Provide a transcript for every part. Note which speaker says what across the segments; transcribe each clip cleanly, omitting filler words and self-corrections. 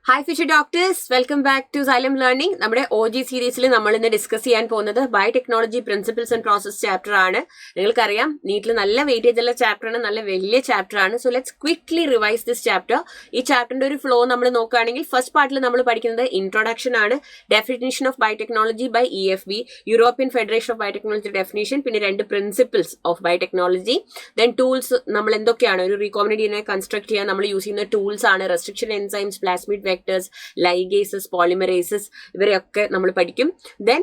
Speaker 1: Hi future doctors, welcome back to Xylem learning. നമ്മുടെ OG സീരീസിൽ നമ്മൾ ഇന്ന് ഡിസ്കസ് ചെയ്യാൻ പോകുന്നത് biotechnology principles and process chapter ആണ്. നിങ്ങൾക്കറിയാം നീറ്റിൽ നല്ല വെയിറ്റേജ് ഉള്ള ചാപ്റ്റർ ആണ്, നല്ല വലിയ ചാപ്റ്റർ ആണ്. So let's quickly revise this chapter. ഈ ചാപ്റ്ററിന്റെ ഒരു ഫ്ലോ നമ്മൾ നോക്കുകയാണെങ്കിൽ ഫസ്റ്റ് പാർട്ടിൽ നമ്മൾ പഠിക്കുന്നത് ഇൻട്രൊഡക്ഷൻ ആണ്, definition of biotechnology by EFB, European Federation of biotechnology definition, പിന്നെ 2 principles of biotechnology. Then tools, നമ്മൾ എന്തൊക്കെയാണ് ഒരു റീകോമ്പിനന്റ് DNA കൺസ്ട്രക്ട് ചെയ്യാൻ നമ്മൾ യൂസ് ചെയ്യുന്ന ടൂൾസ് ആണ്. റെസ്ട്രിക്ഷൻ എൻസൈംസ്, പ്ലാസ്മിഡ് വെക്ടേഴ്സ്, ലൈഗേസസ്, പോളിമറേസസ്, ഇവരെയൊക്കെ നമ്മൾ പഠിക്കും. ദെൻ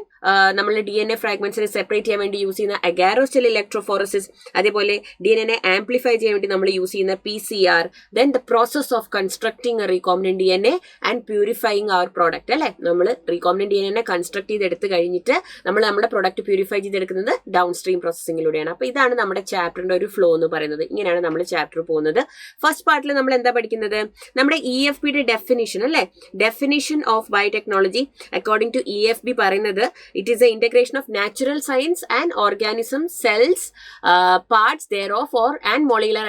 Speaker 1: നമ്മൾ DNA ഫ്രാഗ്മെന്റ്സിനെ സെപ്പറേറ്റ് ചെയ്യാൻ വേണ്ടി യൂസ് ചെയ്യുന്ന അഗാരോസ്റ്റൽ ഇലക്ട്രോഫോറസിസ്, അതേപോലെ DNA ആംപ്ലിഫൈ ചെയ്യാൻ വേണ്ടി നമ്മൾ യൂസ് ചെയ്യുന്ന PCR. Then the process of constructing recombinant DNA and purifying our product. അല്ലെ, നമ്മൾ റീകോമ്പിനന്റ് DNA കൺസ്ട്രക്ട് ചെയ്തെടുത്ത് കഴിഞ്ഞിട്ട് നമ്മൾ നമ്മുടെ പ്രോഡക്റ്റ് പ്യൂരിഫൈ ചെയ്തെടുക്കുന്നത് ഡൗൺ സ്ട്രീം പ്രോസസ്സിംഗിലൂടെയാണ്. അപ്പൊ ഇതാണ് നമ്മുടെ ചാപ്റ്ററിന്റെ ഒരു ഫ്ലോ എന്ന് പറയുന്നത്. ഇങ്ങനെയാണ് നമ്മൾ ചാപ്റ്റർ പോകുന്നത്. ഫസ്റ്റ് പാർട്ടിൽ നമ്മൾ എന്താ പഠിക്കുന്നത്? നമ്മുടെ EFBയുടെ ഡെഫിനിഷൻ അല്ലെ, definition of biotechnology according to EFB പറയുന്നത് it is a integration of natural science and organism cells parts thereof or and molecular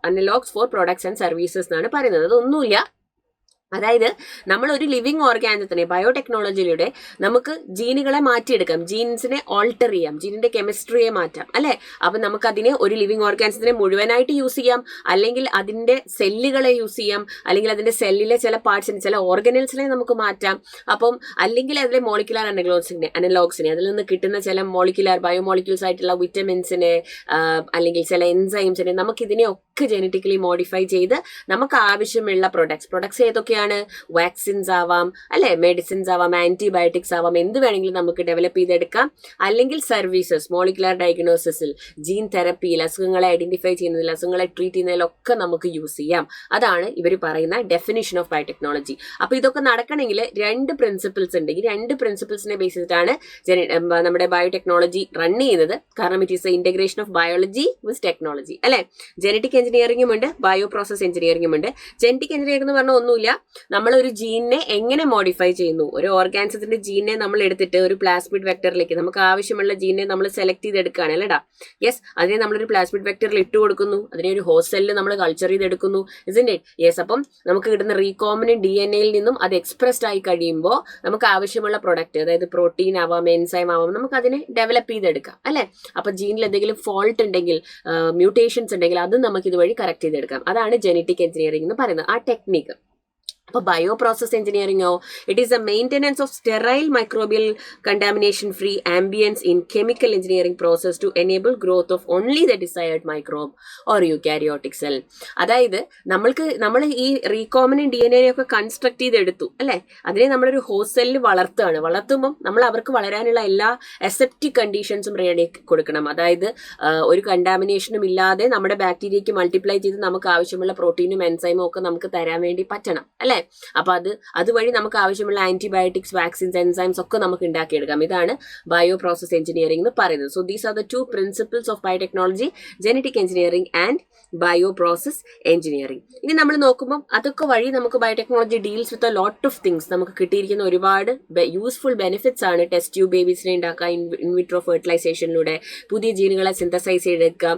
Speaker 1: analogs for products and services എന്നാണ് പറയുന്നത്. അതൊന്നുമില്ല, അതായത് നമ്മൾ ഒരു ലിവിങ് ഓർഗാനിസത്തിനെ ബയോടെക്നോളജിയിലൂടെ നമുക്ക് ജീനുകളെ മാറ്റിയെടുക്കാം, ജീൻസിനെ ഓൾട്ടർ ചെയ്യാം, ജീനിന്റെ കെമിസ്ട്രിയെ മാറ്റാം അല്ലെ. അപ്പൊ നമുക്ക് അതിനെ ഒരു ലിവിങ് ഓർഗാനിസത്തിനെ മുഴുവനായിട്ട് യൂസ് ചെയ്യാം, അല്ലെങ്കിൽ അതിന്റെ സെല്ലുകളെ യൂസ് ചെയ്യാം, അല്ലെങ്കിൽ അതിന്റെ സെല്ലിലെ ചില പാർട്സിനെ, ചില ഓർഗനൽസിനെ നമുക്ക് മാറ്റാം. അപ്പം അല്ലെങ്കിൽ അതിലെ മോളിക്കുലാർ അനലോഗ്സിനെ അതിൽ നിന്ന് കിട്ടുന്ന ചില മോളിക്കുലാർ ബയോമോളിക്യൂൾസ് ആയിട്ടുള്ള വിറ്റമിൻസിനെ അല്ലെങ്കിൽ ചില എൻസൈംസിനെ നമുക്ക് ഇതിനെയൊക്കെ ജെനറ്റിക്കലി മോഡിഫൈ ചെയ്ത് നമുക്ക് ആവശ്യമുള്ള പ്രൊഡക്ട്സ് ഏതൊക്കെയാണ്? വാക്സിൻസ് ആവാം അല്ലെ, മെഡിസിൻസ് ആവാം, ആന്റിബയോട്ടിക്സ് ആവാം, എന്ത് വേണമെങ്കിലും നമുക്ക് ഡെവലപ്പ് ചെയ്തെടുക്കാം. അല്ലെങ്കിൽ സർവീസസ്, മോളിക്കുലർ ഡയഗ്നോസിസിൽ, ജീൻ തെറപ്പിയിൽ, അസുഖങ്ങളെ ഐഡന്റിഫൈ ചെയ്യുന്നതിൽ, അസുഖങ്ങളെ ട്രീറ്റ് ചെയ്യുന്നതിലൊക്കെ നമുക്ക് യൂസ് ചെയ്യാം. അതാണ് ഇവർ പറയുന്ന ഡെഫിനിഷൻ ഓഫ് ബയോടെക്നോളജി. അപ്പൊ ഇതൊക്കെ നടക്കണമെങ്കിൽ 2 പ്രിൻസിപ്പിൾസ് ഉണ്ട്. ഈ 2 പ്രിൻസിപ്പിൾസിനെ ബേസ് ചെയ്തിട്ടാണ് നമ്മുടെ ബയോടെക്നോളജി റൺ ചെയ്യുന്നത്. കാരണം it is a integration of biology with technology അല്ലെ. ജെനറ്റിക് എഞ്ചിനീയറിംഗും ഉണ്ട്, ബയോ പ്രോസസ് എഞ്ചിനീയറിംഗും ഉണ്ട്. ജെനറ്റിക് എഞ്ചിനീയറിംഗ് എന്ന് പറഞ്ഞാൽ ഒന്നുമില്ല, നമ്മൾ ഒരു ജീനിനെ എങ്ങനെ മോഡിഫൈ ചെയ്യുന്നു. ഒരു ഓർഗാനിസത്തിന്റെ ജീനെ നമ്മൾ എടുത്തിട്ട് ഒരു പ്ലാസ്മിഡ് വെക്ടറിലേക്ക് നമുക്ക് ആവശ്യമുള്ള ജീനെ നമ്മൾ സെലക്ട് ചെയ്തെടുക്കുകയാണ് അല്ലേടാ. യെസ്, അതിനെ നമ്മളൊരു പ്ലാസ്മിഡ് വെക്ടറിൽ ഇട്ട് കൊടുക്കുന്നു, അതിനെ ഒരു ഹോസ്റ്റ് സെല്ലിൽ നമ്മൾ കൾച്ചർ ചെയ്തെടുക്കുന്നു, ഇസിന്റ് ഇറ്റ്? യെസ്. അപ്പം നമുക്ക് കിട്ടുന്ന റീകോമ്പിനന്റ് DNAയിൽ നിന്നും അത് എക്സ്പ്രസ്ഡ് ആയി കഴിയുമ്പോൾ നമുക്ക് ആവശ്യമുള്ള പ്രൊഡക്റ്റ്, അതായത് പ്രോട്ടീൻ ആവാം, എൻസൈം ആവാം, നമുക്ക് അതിനെ ഡെവലപ്പ് ചെയ്തെടുക്കാം അല്ലെ. അപ്പൊ ജീനിൽ എന്തെങ്കിലും ഫോൾട്ട് ഉണ്ടെങ്കിൽ, മ്യൂട്ടേഷൻസ് ഉണ്ടെങ്കിൽ അത് നമുക്ക് ഇതുവഴി കറക്റ്റ് ചെയ്തെടുക്കാം. അതാണ് ജെനറ്റിക് എഞ്ചിനീയറിംഗ് എന്ന് പറയുന്നത്, ആ ടെക്നിക്ക്. അപ്പൊ ബയോ പ്രോസസ് എഞ്ചിനീയറിംഗോ, it is a maintenance of sterile microbial contamination free ambience in chemical engineering process to enable growth of only the desired microbe or eukaryotic cell. അതായത് നമ്മൾ ഈ റീകോമിനന്റ് DNA ഒക്കെ construct ചെയ്തെടുത്തു അല്ലെ, അതിനെ നമ്മളൊരു ഹോസ്റ്റ് സെല്ലിൽ വളർത്തുമ്പോൾ നമ്മൾ അവർക്ക് വളരാനുള്ള എല്ലാ അസെപ്റ്റിക് കണ്ടീഷൻസും റെഡി കൊടുക്കണം. അതായത് ഒരു കണ്ടാമിനേഷനും ഇല്ലാതെ നമ്മുടെ ബാക്ടീരിയയ്ക്ക് മൾട്ടിപ്ലൈ ചെയ്ത് നമുക്ക് ആവശ്യമുള്ള പ്രോട്ടീനും എൻസൈമും ഒക്കെ നമുക്ക് തരാൻ വേണ്ടി പറ്റണം അല്ലെ. അപ്പൊ അതുവഴി നമുക്ക് ആവശ്യമുള്ള ആന്റിബയോട്ടിക്സ്, വാക്സിൻസ്, എൻസൈംസ് ഒക്കെ നമുക്ക് ഉണ്ടാക്കിയെടുക്കാം. ഇതാണ് ബയോ പ്രോസസ് എഞ്ചിനീയറിംഗ് എന്ന് പറയുന്നത്. So these are the 2 principles of biotechnology, genetic engineering and bio process engineering. ഇനി നമ്മൾ നോക്കുമ്പോൾ അതൊക്കെ വഴി നമുക്ക് biotechnology deals with a lot of things. നമുക്ക് കിട്ടിയിരിക്കുന്ന ഒരുപാട് യൂസ്ഫുൾ ബെനിഫിറ്റ്സ് ആണ്. ടെസ്റ്റ് ട്യൂബ് ബേബീസിനെ ഉണ്ടാക്കുക, ഇൻവിട്രോ ഫെർട്ടിലൈസേഷനിലൂടെ പുതിയ ജീനുകളെ സിന്തസൈസ് ചെയ്തെടുക്കുക,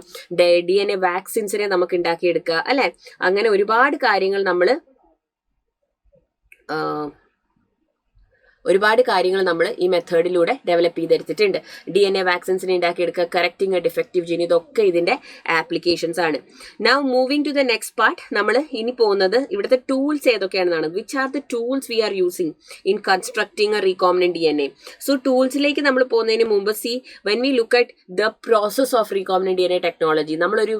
Speaker 1: DNA വാക്സിൻസിനെ നമുക്ക് ഉണ്ടാക്കിയെടുക്കുക അല്ലെ. അങ്ങനെ ഒരുപാട് കാര്യങ്ങൾ നമ്മൾ ഈ മെത്തേഡിലൂടെ ഡെവലപ്പ് ചെയ്തെടുത്തിട്ടുണ്ട്. DNA വാക്സിൻസിനെ ഉണ്ടാക്കിയെടുക്കുക, കറക്റ്റിംഗ് എ ഡിഫക്റ്റീവ് ജീൻ, ഇതൊക്കെ ഇതിന്റെ ആപ്ലിക്കേഷൻസ് ആണ്. Now moving to the next part. നമ്മൾ ഇനി പോകുന്നത് ഇവിടുത്തെ ടൂൾസ് ഏതൊക്കെയാണെന്നാണ്. Which are the tools we are using in constructing a recombinant DNA. So ടൂൾസിലേക്ക് നമ്മൾ പോകുന്നതിന് മുമ്പ് when we look at the process of recombinant DNA technology, നമ്മളൊരു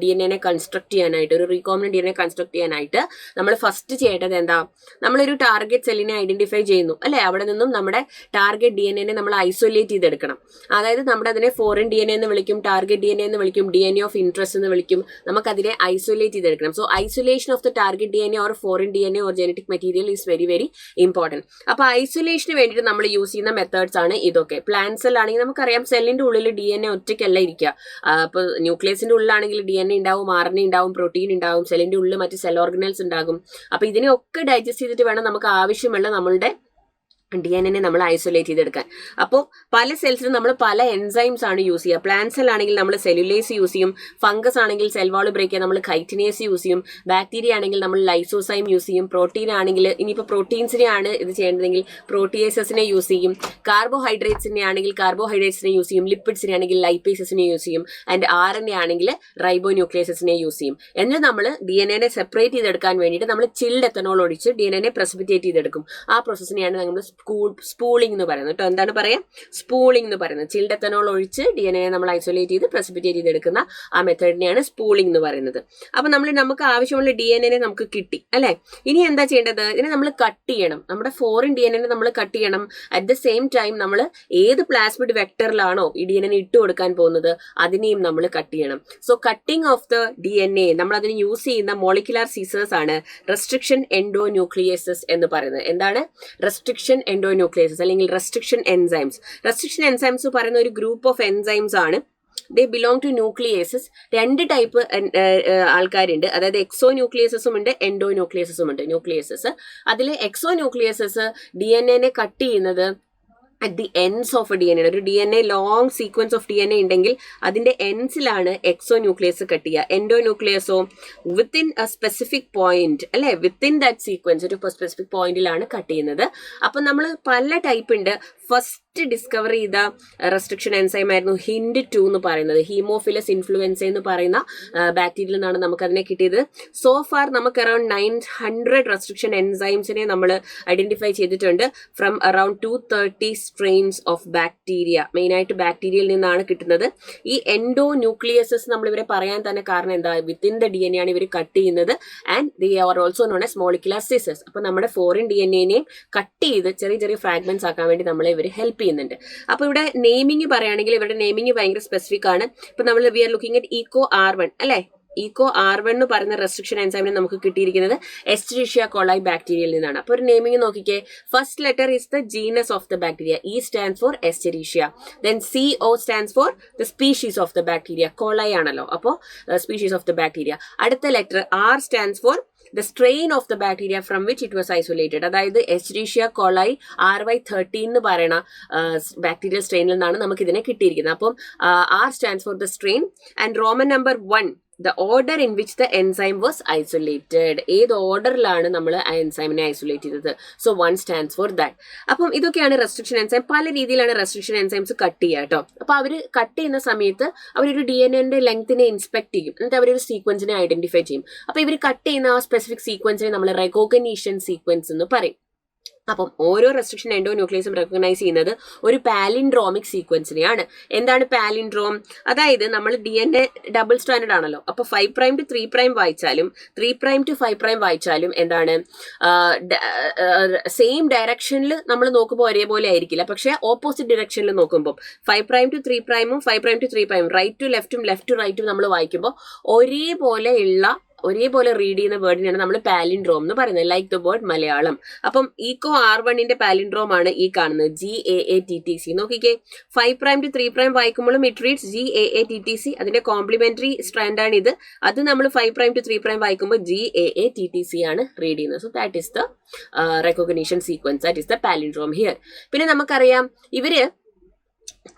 Speaker 1: DNA കൺസ്ട്രക്ട് ചെയ്യാനായിട്ട്, ഒരു റീകോമിനന്റ് DNA കൺസ്ട്രക്ട് ചെയ്യാനായിട്ട് നമ്മൾ ഫസ്റ്റ് ചെയ്യേണ്ടത് എന്താ? നമ്മളൊരു ടാർഗറ്റ് സെല്ലിനെ ഐഡന്റിഫൈ ചെയ്യുന്നു അല്ലെ. അവിടെ നിന്നും നമ്മുടെ ടാർഗറ്റ് DNA നമ്മൾ ഐസൊലേറ്റ് ചെയ്തെടുക്കണം. അതായത് നമ്മുടെ അതിനെ ഫോറിൻ DNA എന്ന് വിളിക്കും, ടാർഗറ്റ് DNA എന്ന് വിളിക്കും, DNA ഓഫ് ഇൻട്രസ്റ്റ് എന്ന് വിളിക്കും. നമുക്ക് അതിനെ ഐസൊലേറ്റ് ചെയ്തെടുക്കണം. So isolation of the target DNA or foreign DNA or genetic material is very very important. അപ്പൊ ഐസൊലേഷന് വേണ്ടിയിട്ട് നമ്മൾ യൂസ് ചെയ്യുന്ന മെത്തേഡ്സ് ആണ് ഇതൊക്കെ. പ്ലാന്റ് സെൽ ആണെങ്കിൽ നമുക്കറിയാം സെല്ലിന്റെ ഉള്ളിൽ DNA ഒറ്റയ്ക്കല്ല ഇരിക്കുക. അപ്പൊ ന്യൂക്ലിയസിന്റെ ഉള്ളിലാണെങ്കിൽ DNA ഉണ്ടാവും, RNA ഉണ്ടാവും, പ്രോട്ടീൻ ഉണ്ടാവും, സെല്ലിന്റെ ഉള്ളിൽ മറ്റ് സെൽ ഓർഗനൽസ് ഉണ്ടാകും. അപ്പൊ ഇതിനെയൊക്കെ ഡൈജസ്റ്റ് ചെയ്തിട്ട് വേണം നമുക്ക് ആവശ്യമുള്ള നമ്മളുടെ DNA നമ്മൾ ഐസൊലേറ്റ് ചെയ്തെടുക്കാൻ. അപ്പോൾ പല സെൽസിലും നമ്മൾ പല എൻസൈംസ് ആണ് യൂസ് ചെയ്യുക. പ്ലാന്റ് സെൽ ആണെങ്കിൽ നമ്മൾ സെല്ലുലേസ് യൂസ് ചെയ്യും, ഫംഗസ് ആണെങ്കിൽ സെൽ വാൾ ബ്രേക്ക് ചെയ്യാൻ നമ്മൾ കൈറ്റിനേസ് യൂസ് ചെയ്യും, ബാക്ടീരിയ ആണെങ്കിൽ നമ്മൾ ലൈസോസൈം യൂസ് ചെയ്യും, പ്രോട്ടീൻ ആണെങ്കിൽ ഇനിയിപ്പോൾ പ്രോട്ടീൻസിനെ ആണ് ഇത് ചെയ്യേണ്ടതെങ്കിൽ പ്രോട്ടിയേസസിനെ യൂസ് ചെയ്യും, കാർബോഹൈഡ്രേറ്റ്സിനെ ആണെങ്കിൽ കാർബോഹൈഡ്രേറ്റ്സിനെ യൂസ് ചെയ്യും, ലിപ്പിഡ്സിനെ ആണെങ്കിൽ ലൈപ്പേസസിനെ യൂസ് ചെയ്യും, ആൻഡ് RNA ആണെങ്കിൽ റൈബോന്യൂക്ലിയസസിനെ യൂസ് ചെയ്യും. എന്നിട്ട് നമ്മൾ DNA സെപ്പറേറ്റ് ചെയ്തെടുക്കാൻ വേണ്ടിയിട്ട് നമ്മൾ ചിൽഡ് എത്തനോൾ ഒഴിച്ച് DNA പ്രസിപ്പിറ്റേറ്റ് ചെയ്തെടുക്കും. ആ പ്രോസസ്സിനെയാണ് നമ്മൾ സ്പൂളിംഗ് എന്ന് പറയുന്നത് കേട്ടോ. എന്താണ് പറയാം? സ്പൂളിംഗ് എന്ന് പറയുന്നത്. ചിൽഡ് എത്തനോൾ ഒഴിച്ച് DNA നമ്മൾ ഐസൊലേറ്റ് ചെയ്ത് പ്രസിപ്പിറ്റേറ്റ് ചെയ്തെടുക്കുന്ന ആ മെത്തേഡിനെയാണ് സ്പൂളിംഗ് എന്ന് പറയുന്നത്. അപ്പൊ നമുക്ക് ആവശ്യമുള്ള DNA നമുക്ക് കിട്ടി അല്ലെ. ഇനി എന്താ ചെയ്യേണ്ടത്? ഇതിനെ നമ്മൾ കട്ട് ചെയ്യണം. നമ്മുടെ ഫോറിൻ DNA നമ്മൾ കട്ട് ചെയ്യണം. അറ്റ് ദ സെയിം ടൈം നമ്മൾ ഏത് പ്ലാസ്മിഡ് വെക്ടറിലാണോ ഈ DNA ഇട്ട് കൊടുക്കാൻ പോകുന്നത് അതിനെയും നമ്മൾ കട്ട് ചെയ്യണം. So cutting of the DNA നമ്മൾ അതിന് യൂസ് ചെയ്യുന്ന മോളിക്കുലാർ സീസേഴ്സ് ആണ് റെസ്ട്രിക്ഷൻ എൻഡോന്യൂക്ലിയേസസ് എന്ന് പറയുന്നത്. എന്താണ് റെസ്ട്രിക്ഷൻ എൻഡോന്യൂക്ലിയേസസ് അല്ലെങ്കിൽ റെസ്ട്രിക്ഷൻ എൻസൈംസ്? റെസ്ട്രിക്ഷൻ എൻസൈംസ് പറയുന്ന ഒരു ഗ്രൂപ്പ് ഓഫ് എൻസൈംസ് ആണ്. They belong to nucleases. 2 type ആൾക്കാരുണ്ട്. അതായത് എക്സോ ന്യൂക്ലിയസസും ഉണ്ട്, എൻഡോ ന്യൂക്ലിയസസും ഉണ്ട്. ന്യൂക്ലിയസസ് അതിൽ എക്സോ ന്യൂക്ലിയസസ് DNA കട്ട് ചെയ്യുന്നത് at the ends of DNA. ഒരു DNA long sequence of DNA ഉണ്ടെങ്കിൽ അതിന്റെ എൻഡ്സിലാണ് എക്സോ ന്യൂക്ലിയസ് കട്ട് ചെയ്യുക. എൻഡോ ന്യൂക്ലിയസോ വിത്തിൻ എ സ്പെസിഫിക് പോയിന്റ് അല്ലെ, വിത്തിൻ ദാറ്റ് സീക്വൻസ് ഒരു സ്പെസിഫിക് പോയിന്റിലാണ് കട്ട് ചെയ്യുന്നത്. അപ്പൊ നമ്മൾ പല ടൈപ്പ് ഉണ്ട്. ഫസ്റ്റ് ഡിസ്കവർ ചെയ്ത റെസ്ട്രിക്ഷൻ എൻസൈം ആയിരുന്നു HIND2 എന്ന് പറയുന്നത്. ഹീമോഫിലസ് ഇൻഫ്ലുവൻസ എന്ന് പറയുന്ന ബാക്ടീരിയയിൽ നിന്നാണ് നമുക്ക് അതിനെ കിട്ടിയത്. സോ ഫാർ നമുക്ക് അറൌണ്ട് 900 റെസ്ട്രിക്ഷൻ എൻസൈംസിനെ നമ്മൾ ഐഡന്റിഫൈ ചെയ്തിട്ടുണ്ട് from around 230 strains of bacteria. മെയിനായിട്ട് ബാക്ടീരിയയിൽ നിന്നാണ് കിട്ടുന്നത്. ഈ എൻഡോ ന്യൂക്ലിയസസ് നമ്മൾ ഇവരെ പറയാൻ തന്നെ കാരണം എന്താ? വിത്തിൻ ദ DNA ആണ് ഇവർ കട്ട് ചെയ്യുന്നത്. And they are also known as molecular Caesar's. അപ്പൊ നമ്മുടെ ഫോറിൻ DNAനെയും കട്ട് ചെയ്ത് ചെറിയ ചെറിയ ഫ്രാഗ്മെന്റ്സ് ആക്കാൻ വേണ്ടി നമ്മളെ ഇവർ ഹെൽപ്പ് ചെയ്യുന്നുണ്ട്. അപ്പൊ ഇവിടെ നെയിമിംഗ് പറയുകയാണെങ്കിൽ ഇവരുടെ നെയിമിംഗ് ഭയങ്കര സ്പെസിഫിക് ആണ്. ഇപ്പൊ നമ്മൾ V are looking at EcoR1 അല്ലെ. EcoR1 എന്ന് പറയുന്ന റെസ്ട്രിക്ഷൻ എൻസൈമിനെ നമുക്ക് കിട്ടിയിരിക്കുന്നത് എസ്ചെരീഷ്യ കോളൈ ബാക്ടീരിയയിൽ നിന്നാണ്. അപ്പോൾ ഒരു നെയിമിംഗ് നോക്കിക്കേ. First letter is the genus of the bacteria. E stands for Escherichia. Then CO stands for the species of the bacteria. Coli ആണല്ലോ, അപ്പോൾ സ്പീഷീസ് ഓഫ് ദ ബാക്ടീരിയ. അടുത്ത letter R stands for the strain of the bacteria from which it was isolated. അതായത് എസ്ചെരീഷ്യ coli RY13 എന്ന് പറയുന്ന bacterial സ്ട്രെയിനിൽ നിന്നാണ് നമുക്ക് ഇതിനെ കിട്ടിയിരിക്കുന്നത്. അപ്പം R stands for the strain and Roman number 1 the order in which the enzyme was isolated. ഏത് ഓർഡറിലാണ് നമ്മൾ ആ എൻസൈമിനെ ഐസൊലേറ്റ് ചെയ്തത്? So 1 stands for that. അപ്പം ഇതൊക്കെയാണ് റെസ്ട്രിക്ഷൻ എൻസൈം. പല രീതിയിലാണ് റെസ്ട്രിക്ഷൻ എൻസൈംസ് കട്ട് ചെയ്യുക കേട്ടോ. അപ്പൊ അവർ കട്ട് ചെയ്യുന്ന സമയത്ത് അവരൊരു DNA ലെങ്തിനെ ഇൻസ്പെക്ട് ചെയ്യും. എന്നിട്ട് അവരൊരു സീക്വൻസിനെ ഐഡന്റിഫൈ ചെയ്യും. അപ്പൊ ഇവർ കട്ട് ചെയ്യുന്ന ആ സ്പെസിഫിക് സീക്വൻസിനെ നമ്മൾ റെക്കഗ്നീഷൻ സീക്വൻസ് എന്ന് പറയും. അപ്പം ഓരോ റെസ്ട്രിക്ഷൻ എൻഡോ ന്യൂക്ലിയസും റെക്കഗ്നൈസ് ചെയ്യുന്നത് ഒരു പാലിൻഡ്രോമിക് സീക്വൻസിനെയാണ്. എന്താണ് പാലിൻഡ്രോം? അതായത് നമ്മൾ DNA ഡബിൾ സ്റ്റാൻഡേർഡ് ആണല്ലോ. അപ്പൊ 5' to 3' വായിച്ചാലും 3' to 5' വായിച്ചാലും എന്താണ് സെയിം ഡയറക്ഷനിൽ നമ്മൾ നോക്കുമ്പോൾ ഒരേപോലെ ആയിരിക്കില്ല. പക്ഷെ ഓപ്പോസിറ്റ് ഡയറക്ഷനിൽ നോക്കുമ്പോൾ 5' to 3'ഉം 5' to 3'ഉം റൈറ്റ് ടു ലെഫ്റ്റും ലെഫ്റ്റ് ടു റൈറ്റും നമ്മൾ വായിക്കുമ്പോൾ ഒരേപോലെ റീഡ് ചെയ്യുന്ന വേർഡിനാണ് നമ്മൾ പാലിൻഡ്രോം എന്ന് പറയുന്നത്. Like the word Malayalam. അപ്പം EcoR1ന്റെ പാലിൻഡ്രോം ആണ് ഈ കാണുന്നത് GAATTC. നോക്കിക്കേ, 5' to 3' വായിക്കുമ്പോഴും ഇറ്റ് റീഡ്സ് GAATTC. അതിന്റെ കോംപ്ലിമെന്ററി സ്ട്രാൻഡ് ആണ് ഇത്. അത് നമ്മൾ 5' to 3' വായിക്കുമ്പോൾ GAATTC ആണ് റീഡ് ചെയ്യുന്നത്. So that is the recognition sequence. That is the palindrome here. പിന്നെ നമുക്കറിയാം ഇവര്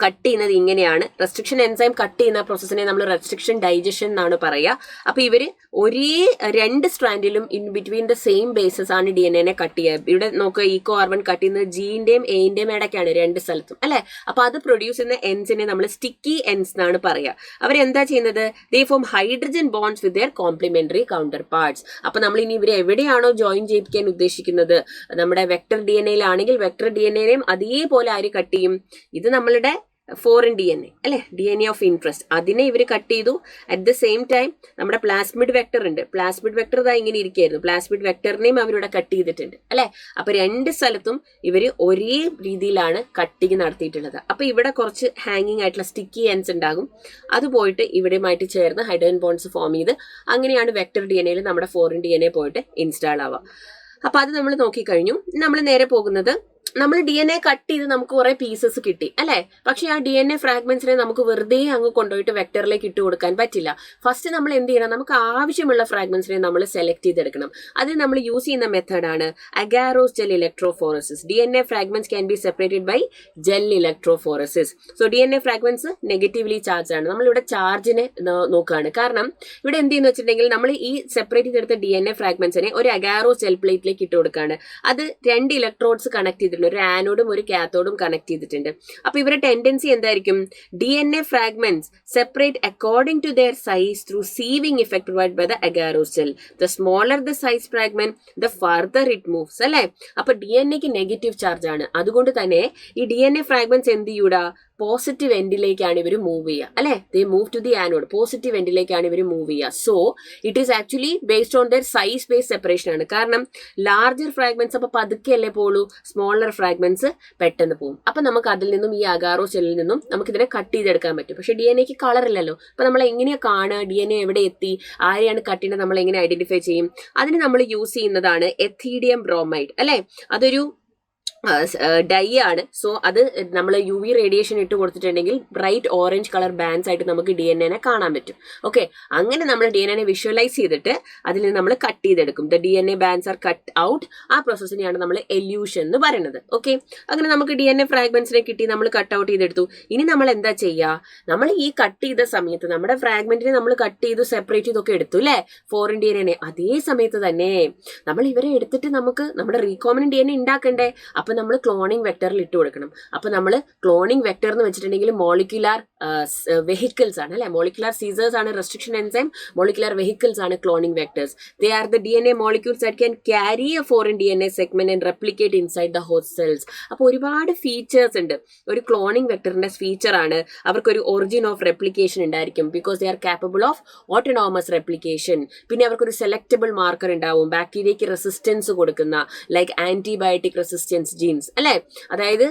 Speaker 1: കട്ട് ചെയ്യുന്നത് ഇങ്ങനെയാണ്. റെസ്ട്രിക്ഷൻ എൻസൈം കട്ട് ചെയ്യുന്ന പ്രോസസ്സിനെ നമ്മൾ റെസ്ട്രിക്ഷൻ ഡൈജഷൻ എന്നാണ് പറയുക. അപ്പൊ ഇവര് ഒരേ 2 സ്ട്രാൻഡിലും in between the same bases ആണ് DNA കട്ട് ചെയ്യുക. ഇവിടെ നോക്കുക, EcoR1 കട്ട് ചെയ്യുന്നത് Gന്റെയും Aന്റെയും ഇടയ്ക്കാണ് 2 സ്ഥലത്തും അല്ലെ. അപ്പൊ അത് പ്രൊഡ്യൂസ് ചെയ്യുന്ന എൻസിനെ നമ്മൾ സ്റ്റിക്കി എൻസ് എന്നാണ് പറയുക. അവരെന്താ ചെയ്യുന്നത്? They form hydrogen bonds with their complementary counterparts. അപ്പൊ നമ്മൾ ഇനി ഇവരെ എവിടെയാണോ ജോയിൻ ചെയ്യിപ്പിക്കാൻ ഉദ്ദേശിക്കുന്നത്, നമ്മുടെ വെക്ടർ DNAയിലാണെങ്കിൽ വെക്ടർ DNAനെയും അതേപോലെ ആര് കട്ട് ചെയ്യും? ഇത് നമ്മളുടെ ഫോറിൻ DNA അല്ലെ, DNA ഓഫ് ഇൻട്രസ്റ്റ്. അതിനെ ഇവർ കട്ട് ചെയ്തു. അറ്റ് ദ സെയിം ടൈം നമ്മുടെ പ്ലാസ്മിഡ് വെക്ടർ ഉണ്ട്. പ്ലാസ്മിഡ് വെക്ടർ ഇതാ ഇങ്ങനെ ഇരിക്കുകയായിരുന്നു. പ്ലാസ്മിഡ് വെക്ടറിനെയും അവരിവിടെ കട്ട് ചെയ്തിട്ടുണ്ട് അല്ലെ. അപ്പൊ 2 സ്ഥലത്തും ഇവർ ഒരേ രീതിയിലാണ് കട്ടിങ് നടത്തിയിട്ടുള്ളത്. അപ്പൊ ഇവിടെ കുറച്ച് ഹാങ്ങിങ് ആയിട്ടുള്ള സ്റ്റിക്കി എൻസ് ഉണ്ടാകും. അത് പോയിട്ട് ഇവിടെയുമായിട്ട് ചേർന്ന് ഹൈഡ്രജൻ ബോണ്ട്സ് ഫോം ചെയ്ത് അങ്ങനെയാണ് വെക്ടർ DNAയിൽ നമ്മുടെ ഫോറിൻ DNA പോയിട്ട് ഇൻസ്റ്റാൾ ആവുക. അപ്പൊ അത് നമ്മൾ നോക്കിക്കഴിഞ്ഞു. നമ്മൾ നേരെ പോകുന്നത് നമ്മൾ DNA കട്ട് ചെയ്ത് നമുക്ക് കുറെ പീസസ് കിട്ടി അല്ലെ. പക്ഷെ ആ DNA ഫ്രാഗ്മെന്റ്സിനെ നമുക്ക് വെറുതെ അങ്ങ് കൊണ്ടുപോയിട്ട് വെക്ടറിലേക്ക് ഇട്ട് കൊടുക്കാൻ പറ്റില്ല. ഫസ്റ്റ് നമ്മൾ എന്ത് ചെയ്യണം, നമുക്ക് ആവശ്യമുള്ള ഫ്രാഗ്മെന്റ്സിനെ നമ്മൾ സെലക്ട് ചെയ്തെടുക്കണം. അതിന് നമ്മൾ യൂസ് ചെയ്യുന്ന മെത്തേഡാണ് agarose gel electrophoresis. DNA fragments can be separated by gel electrophoresis. So DNA fragments negatively charge ആണ്. നമ്മളിവിടെ ചാർജിനെ നോക്കുകയാണ്. കാരണം ഇവിടെ എന്ത് ചെയ്യുന്ന വെച്ചിട്ടുണ്ടെങ്കിൽ നമ്മൾ ഈ സെപ്പറേറ്റ് ചെയ്തെടുത്ത DNA ഫ്രാഗ്മെന്റ്സിനെ ഒരു അഗാരോസ് ജെൽ പ്ലേറ്റിലേക്ക് ഇട്ട് കൊടുക്കുകയാണ്. അത് 2 ഇലക്ട്രോഡ്സ് കണക്ട് ചെയ്തിട്ടുണ്ട്, ഒരു ആനോഡും ഒരു കാത്തോഡും കണക്ട് ചെയ്തിട്ടുണ്ട്. അപ്പൊ ഇവരുടെ ടെൻഡൻസി എന്തായിരിക്കും, DNA fragments separate according to their size through sieving effect provide by the agarose gel. The smaller the size fragment the further it moves അല്ലെ. അപ്പൊ DNAക്ക് നെഗറ്റീവ് ചാർജ് ആണ്. അതുകൊണ്ട് തന്നെ ഈ DNA ഫ്രാഗ്മെന്റ്സ് എന്ത് ചെയ്യൂടാ, പോസിറ്റീവ് എൻഡിലേക്കാണ് ഇവർ മൂവ് ചെയ്യുക അല്ലെ. They move to the anode, positive എൻഡിലേക്കാണ് ഇവർ മൂവ് ചെയ്യുക. So it is actually based on their size base separation ആണ്. കാരണം ലാർജർ ഫ്രാഗ്മെന്റ്സ് അപ്പൊ പതുക്കെ അല്ലേ പോളൂ, സ്മോളർ ഫ്രാഗ്മെന്റ്സ് പെട്ടെന്ന് പോകും. അപ്പൊ നമുക്ക് അതിൽ നിന്നും ഈ അഗാരോസ് ജെല്ലിൽ നിന്നും നമുക്ക് ഇതിനെ കട്ട് ചെയ്തെടുക്കാൻ പറ്റും. പക്ഷെ DNAക്ക് കളർ ഇല്ലല്ലോ. അപ്പൊ നമ്മൾ എങ്ങനെയാ കാണുക DNA എവിടെ എത്തി, ആരെയാണ് കട്ട് ചെയ്യുന്നത്, നമ്മൾ എങ്ങനെ ഐഡന്റിഫൈ ചെയ്യും? അതിന് നമ്മൾ യൂസ് ചെയ്യുന്നതാണ് എഥീഡിയം ബ്രോമൈഡ് അല്ലെ. അതൊരു ഡൈ ആണ്. സോ അത് നമ്മൾ UV റേഡിയേഷൻ ഇട്ട് കൊടുത്തിട്ടുണ്ടെങ്കിൽ ബ്രൈറ്റ് ഓറഞ്ച് കളർ ബാൻഡ്സ് ആയിട്ട് നമുക്ക് DNA കാണാൻ പറ്റും. ഓക്കെ, അങ്ങനെ നമ്മൾ DNA വിഷ്വലൈസ് ചെയ്തിട്ട് അതിൽ നിന്ന് നമ്മൾ കട്ട് ചെയ്തെടുക്കും. The DNA bands are cut out. ആ പ്രോസസ്സിനെയാണ് നമ്മൾ എല്യൂഷൻ എന്ന് പറയുന്നത്. ഓക്കെ, അങ്ങനെ നമുക്ക് DNA ഫ്രാഗ്മെന്റ്സിനെ കിട്ടി, നമ്മൾ കട്ട് ഔട്ട് ചെയ്തെടുത്തു. ഇനി നമ്മൾ എന്താ ചെയ്യുക, നമ്മൾ ഈ കട്ട് ചെയ്ത സമയത്ത് നമ്മുടെ ഫ്രാഗ്മെന്റിനെ നമ്മൾ കട്ട് ചെയ്തു സെപ്പറേറ്റ് ചെയ്തൊക്കെ എടുത്തു അല്ലെ, ഫോറിൻ DNA. അതേ സമയത്ത് തന്നെ നമ്മൾ ഇവരെ എടുത്തിട്ട് നമുക്ക് നമ്മുടെ റീകോമിനന്റ് DNA ഉണ്ടാക്കണ്ടേ. അപ്പൊ നമ്മൾ ക്ലോണിംഗ് വെക്ടറിൽ ഇട്ട് കൊടുക്കണം. അപ്പൊ നമ്മൾ ക്ലോണിംഗ് വെക്ടർ എന്ന് വെച്ചിട്ടുണ്ടെങ്കിൽ മോളിക്കുലാർ വെഹിക്കിൾസ് ആണ് അല്ലെ. മോളിക്കുലാർ സീസേഴ്സ് ആണ് റെസ്ട്രിക്ഷൻ എൻസൈം, മോളിക്കുലാർ വെഹിക്കിൾസ് ആണ് cloning vectors. They are the DNA molecules that can carry a foreign DNA segment and replicate inside the host cells. അപ്പോൾ ഒരുപാട് ഫീച്ചേഴ്സ് ഉണ്ട്. ഒരു ക്ലോണിംഗ് വെക്ടറിന്റെ ഫീച്ചർ ആണ് അവർക്കൊരു ഒറിജിൻ ഓഫ് റെപ്ലിക്കേഷൻ ഉണ്ടായിരിക്കും, because they are capable of autonomous replication. പിന്നെ അവർക്കൊരു സെലക്റ്റബിൾ മാർക്കർ ഉണ്ടാവും, ബാക്ടീരിയക്ക് റെസിസ്റ്റൻസ് കൊടുക്കുന്ന, ലൈക്ക് ആന്റിബയോട്ടിക് റെസിസ്റ്റൻസ് ജീൻസ് അല്ലെ. അതായത്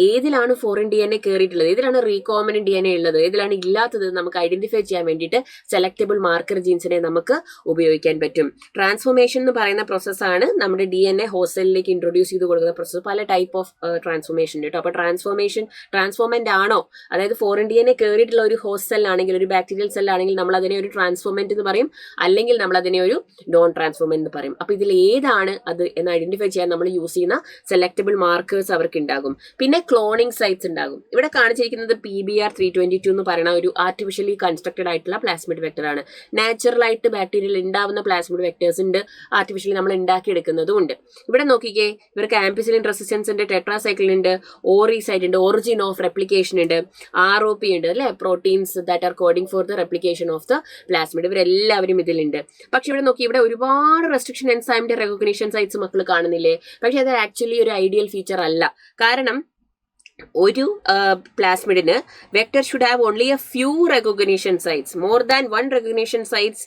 Speaker 1: ഏതിലാണ് ഫോറിൻ DNA കയറിയിട്ടുള്ളത്, ഏതിലാണ് റീകോമിനന്റ് DNA ഉള്ളത്, ഏതിലാണ് ഇല്ലാത്തത് നമുക്ക് ഐഡന്റിഫൈ ചെയ്യാൻ വേണ്ടിയിട്ട് സെലക്റ്റബിൾ മാർക്കർ ജീൻസിനെ നമുക്ക് ഉപയോഗിക്കാൻ പറ്റും. ട്രാൻസ്ഫോർമേഷൻ എന്ന് പറയുന്ന പ്രോസസ്സാണ് നമ്മുടെ DNA ഹോസ്റ്റലിലേക്ക് ഇൻട്രൊഡ്യൂസ് ചെയ്ത് കൊടുക്കുന്ന പ്രോസസ്സ്. പല ടൈപ്പ് ഓഫ് ട്രാൻസ്ഫോർമേഷൻ ഉണ്ട് കേട്ടോ. അപ്പൊ ട്രാൻസ്ഫോർമെന്റ് ആണോ, അതായത് ഫോറിൻ DNA കയറിയിട്ടുള്ള ഒരു ഹോസ്റ്റ് സെല്ലാണെങ്കിൽ, ഒരു ബാക്ടീരിയൽ സെല്ലാണെങ്കിൽ നമ്മൾ അതിനെ ഒരു ട്രാൻസ്ഫോർമെന്റ് എന്ന് പറയും, അല്ലെങ്കിൽ നമ്മൾ അതിനെ ഒരു നോൺ ട്രാൻസ്ഫോർമെന്റ് എന്ന് പറയും. അപ്പൊ ഇതിൽ ഏതാണ് അത് എന്ന് ഐഡന്റിഫൈ ചെയ്യാൻ നമ്മൾ യൂസ് ചെയ്യുന്ന സെലക്റ്റബിൾ മാർക്കേഴ്സ് അവർക്ക് ഉണ്ടാകും. പിന്നെ ക്ലോണിംഗ് സൈറ്റ്സ് ഉണ്ടാകും. ഇവിടെ കാണിച്ചിരിക്കുന്നത് PBR322 എന്ന് പറയുന്ന ഒരു ആർട്ടിഫിഷ്യലി കൺസ്ട്രക്റ്റഡ് ആയിട്ടുള്ള പ്ലാസ്മിഡ് വെക്ടർ ആണ്. നാച്ചുറൽ ആയിട്ട് ബാക്ടീരിയയിൽ ഉണ്ടാവുന്ന പ്ലാസ്മിഡ് വെക്ടേഴ്സ് ഉണ്ട്, ആർട്ടിഫിഷ്യലി നമ്മൾ ഉണ്ടാക്കിയെടുക്കുന്നതും ഉണ്ട്. ഇവിടെ നോക്കിക്കേ, ഇവർക്ക് ആംപിസിലിൻ റെസിസ്റ്റൻസ് ഉണ്ട്, ടെട്രാസൈക്ലിൻ ഉണ്ട്, ഓറിസൈറ്റ് ഉണ്ട്, ഒറിജിൻ ഓഫ് റെപ്ലിക്കേഷൻ ഉണ്ട്, ROP ഉണ്ട് അല്ലെ, proteins that are coding for the replication of the plasmid. ഇവരെല്ലാവരും ഇതിലുണ്ട്. പക്ഷെ ഇവിടെ നോക്കി, ഇവിടെ ഒരുപാട് റെസ്ട്രിക്ഷൻ എൻസൈമിന്റെ റെക്കഗ്നിഷൻ സൈറ്റ്സ് മക്കൾ കാണുന്നില്ലേ. പക്ഷെ അത് ആക്ച്വലി ഒരു ഐഡിയൽ ഫീച്ചർ അല്ല. കാരണം ഒരു പ്ലാസ്മിഡിന് vector should have only a few recognition sites. More than one recognition sites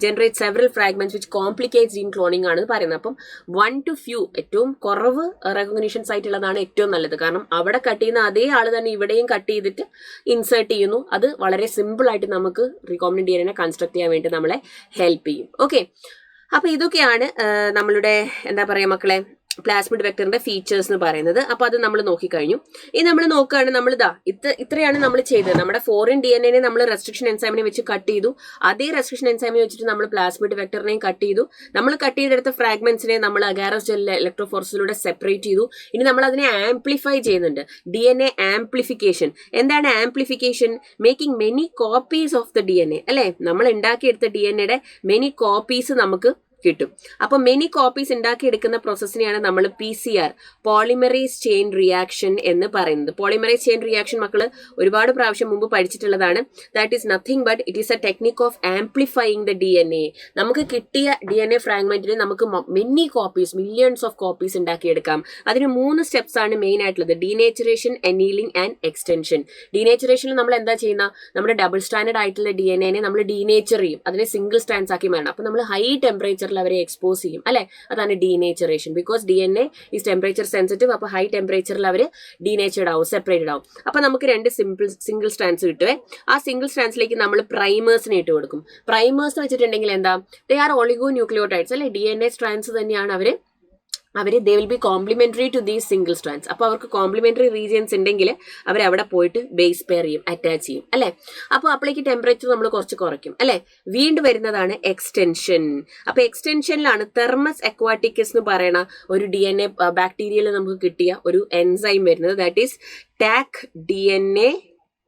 Speaker 1: generate several fragments which complicates gene cloning ആണ് പറയുന്നത്. അപ്പം 1 to few, ഏറ്റവും കുറവ് റെക്കഗ്നിഷൻ സൈറ്റ് ഉള്ളതാണ് ഏറ്റവും നല്ലത്. കാരണം അവിടെ കട്ട് ചെയ്യുന്ന അതേ ആൾ തന്നെ ഇവിടെയും കട്ട് ചെയ്തിട്ട് ഇൻസേർട്ട് ചെയ്യുന്നു. അത് വളരെ സിമ്പിൾ ആയിട്ട് നമുക്ക് റീകോമിനന്റ് DNA കൺസ്ട്രക്ട് ചെയ്യാൻ വേണ്ടി നമ്മളെ ഹെൽപ്പ് ചെയ്യും. ഓക്കെ, അപ്പൊ ഇതൊക്കെയാണ് നമ്മളുടെ എന്താ പറയാ മക്കളെ പ്ലാസ്മിഡ് വെക്ടറിന്റെ ഫീച്ചേഴ്സ് എന്ന് പറയുന്നത്. അപ്പൊ അത് നമ്മൾ നോക്കിക്കഴിഞ്ഞു. ഇനി നമ്മൾ നോക്കുകയാണ്, നമ്മൾ ഇത്രയാണ് നമ്മൾ ചെയ്തത്. നമ്മുടെ ഫോറിൻ DNA നമ്മൾ റെസ്ട്രിക്ഷൻ എൻസൈമിനെ വെച്ച് കട്ട് ചെയ്തു. അതേ റെസ്ട്രിക്ഷൻ എൻസൈമിനെ വെച്ചിട്ട് നമ്മൾ പ്ലാസ്മിഡ് വെക്ടറിനെയും കട്ട് ചെയ്തു. നമ്മൾ കട്ട് ചെയ്തെടുത്ത ഫ്രാഗ്മെന്റ്സിനെ നമ്മൾ അഗാരോസ് ജെൽ ഇലക്ട്രോഫോറസിലൂടെ സെപ്പറേറ്റ് ചെയ്തു. ഇനി നമ്മൾ അതിനെ ആംപ്ലിഫൈ ചെയ്യുന്നുണ്ട്, DNA ആംപ്ലിഫിക്കേഷൻ. എന്താണ് amplification? Making many copies of the DNA അല്ലെ. നമ്മൾ ഉണ്ടാക്കിയെടുത്ത DNAയുടെ മെനി കോപ്പീസ് നമുക്ക് കിട്ടും. അപ്പൊ മെനി കോപ്പീസ് ഉണ്ടാക്കിയെടുക്കുന്ന പ്രോസസ്സിനെയാണ് നമ്മൾ PCR, പോളിമറൈസ് ചെയിൻ റിയാക്ഷൻ എന്ന് പറയുന്നത്. പോളിമറൈസ് ചെയിൻ റിയാക്ഷൻ മക്കള് ഒരുപാട് പ്രാവശ്യം മുമ്പ് പഠിച്ചിട്ടുള്ളതാണ്. That is nothing but it is a technique of amplifying the DNA. നമുക്ക് കിട്ടിയ DNA ഫ്രാഗ്മെന്റിന് നമുക്ക് many copies, millions of copies ഉണ്ടാക്കിയെടുക്കാം. അതിന് 3 സ്റ്റെപ്സ് ആണ് മെയിൻ ആയിട്ടുള്ളത്: ഡീനേച്ചറേഷൻ, അനീലിംഗ് ആൻഡ് എക്സ്റ്റൻഷൻ. ഡീനേച്ചറേഷനിൽ നമ്മൾ എന്താ ചെയ്യുന്ന, നമ്മുടെ ഡബിൾ സ്റ്റാൻഡേർഡ് ആയിട്ടുള്ള DNA നമ്മൾ ഡീനേച്ചർ ചെയ്യും, അതിനെ സിംഗിൾ സ്റ്റാൻഡ്സ് ആക്കി മാറണം. അപ്പൊ നമ്മൾ ഹൈ ടെമ്പറേച്ചർ അവരെ എക്സ്പോസ് ചെയ്യും അല്ലെ. അതാണ് denaturation. Because DNA is temperature sensitive. അപ്പൊ ഹൈ ടെമ്പറേച്ചറിൽ അവർ ഡീനേച്ചർഡ് ആവും, സെപ്പറേറ്റഡ് ആവും. അപ്പൊ നമുക്ക് 2 സിംഗിൾ സ്ട്രാൻഡ്സ് കിട്ടുവേ. ആ സിംഗിൾ സ്ട്രാൻഡ്സിലേക്ക് നമ്മൾ പ്രൈമേഴ്സിനെ ഇട്ട് കൊടുക്കും. പ്രൈമേഴ്സ് വെച്ചിട്ടുണ്ടെങ്കിൽ എന്താ, ദേ ആർ ഒളിഗോ ന്യൂക്ലിയോടൈഡ്സ് അല്ലെ. DNA സ്ട്രാൻഡ്സ് തന്നെയാണ് അവര് they will be complementary to these single strands. അപ്പോൾ അവർക്ക് കോംപ്ലിമെന്ററി റീജിയൻസ് ഉണ്ടെങ്കിൽ അവരവിടെ പോയിട്ട് ബേസ് പെയർ ചെയ്യും, അറ്റാച്ച് ചെയ്യും അല്ലേ. അപ്പോൾ അപ്പോഴേക്ക് ടെമ്പറേച്ചർ നമ്മൾ കുറച്ച് കുറയ്ക്കും അല്ലേ. വീണ്ടും വരുന്നതാണ് എക്സ്റ്റൻഷൻ. അപ്പോൾ എക്സ്റ്റൻഷനിലാണ് തെർമസ് അക്വാറ്റിക്കസ് എന്ന് പറയുന്ന ഒരു DNA ബാക്ടീരിയയിൽ നമുക്ക് കിട്ടിയ ഒരു എൻസൈം വരുന്നത്. That is Taq DNA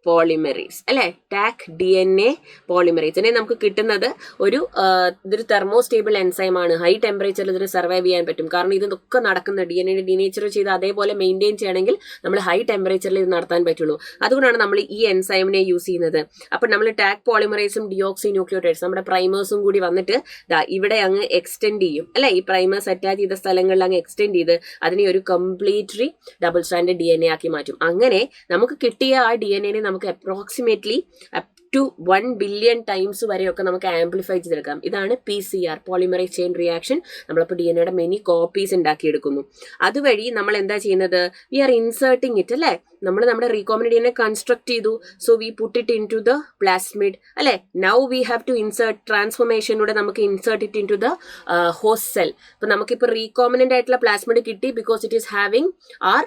Speaker 1: polymerase അല്ലെ. Taq DNA polymerase. ഇതിനെ നമുക്ക് കിട്ടുന്നത് ഇതൊരു തെർമോസ്റ്റേബിൾ എൻസൈം ആണ്. ഹൈ ടെമ്പറേച്ചറിൽ ഇതിന് സർവൈവ് ചെയ്യാൻ പറ്റും. കാരണം ഇതൊക്കെ നടക്കുന്ന DNA ഡീനേച്ചർ ചെയ്ത് അതേപോലെ മെയിൻറ്റെയിൻ ചെയ്യണമെങ്കിൽ നമ്മൾ ഹൈ ടെമ്പറേച്ചറിൽ ഇത് നടത്താൻ പറ്റുള്ളൂ. അതുകൊണ്ടാണ് നമ്മൾ ഈ എൻസൈമിനെ യൂസ് ചെയ്യുന്നത്. അപ്പം നമ്മൾ ടാക് പോളിമറേസും ഡിയോക്സി ന്യൂക്ലിയോടൈഡ്സ് നമ്മുടെ പ്രൈമേഴ്സും കൂടി വന്നിട്ട് ഇവിടെ അങ്ങ് എക്സ്റ്റെൻഡ് ചെയ്യും അല്ലെ. ഈ പ്രൈമേഴ്സ് അറ്റാച്ച് ചെയ്ത സ്ഥലങ്ങളിൽ അങ്ങ് എക്സ്റ്റെൻഡ് ചെയ്ത് അതിനെ ഒരു കംപ്ലീറ്റ്ലി ഡബിൾ സ്റ്റാൻഡേർഡ് DNA ആക്കി മാറ്റും. അങ്ങനെ നമുക്ക് കിട്ടിയ ആ DNA നമുക്ക് approximately up to 1 billion times വരെയൊക്കെ നമുക്ക് ആംപ്ലിഫൈ ചെയ്തെടുക്കാം. ഇതാണ് PCR, പോളിമറൈസ് ചെയിൻ റിയാക്ഷൻ. നമ്മളപ്പോൾ DNA മെനി കോപ്പീസ് ഉണ്ടാക്കിയെടുക്കുന്നു. അതുവഴി നമ്മൾ എന്താ ചെയ്യുന്നത്? വി ആർ ഇൻസേർട്ടിങ് ഇറ്റ് അല്ലേ. നമ്മൾ നമ്മുടെ റീകോമിനന്റ് DNA കൺസ്ട്രക്ട് ചെയ്തു. So we put it into the plasmid അല്ലെ. Now we have to insert ട്രാൻസ്ഫോർമേഷനിലൂടെ നമുക്ക് insert it into the host cell. ഇപ്പൊ നമുക്കിപ്പോൾ റീകോമിനന്റ് ആയിട്ടുള്ള പ്ലാസ്മിഡ് കിട്ടി because it is having are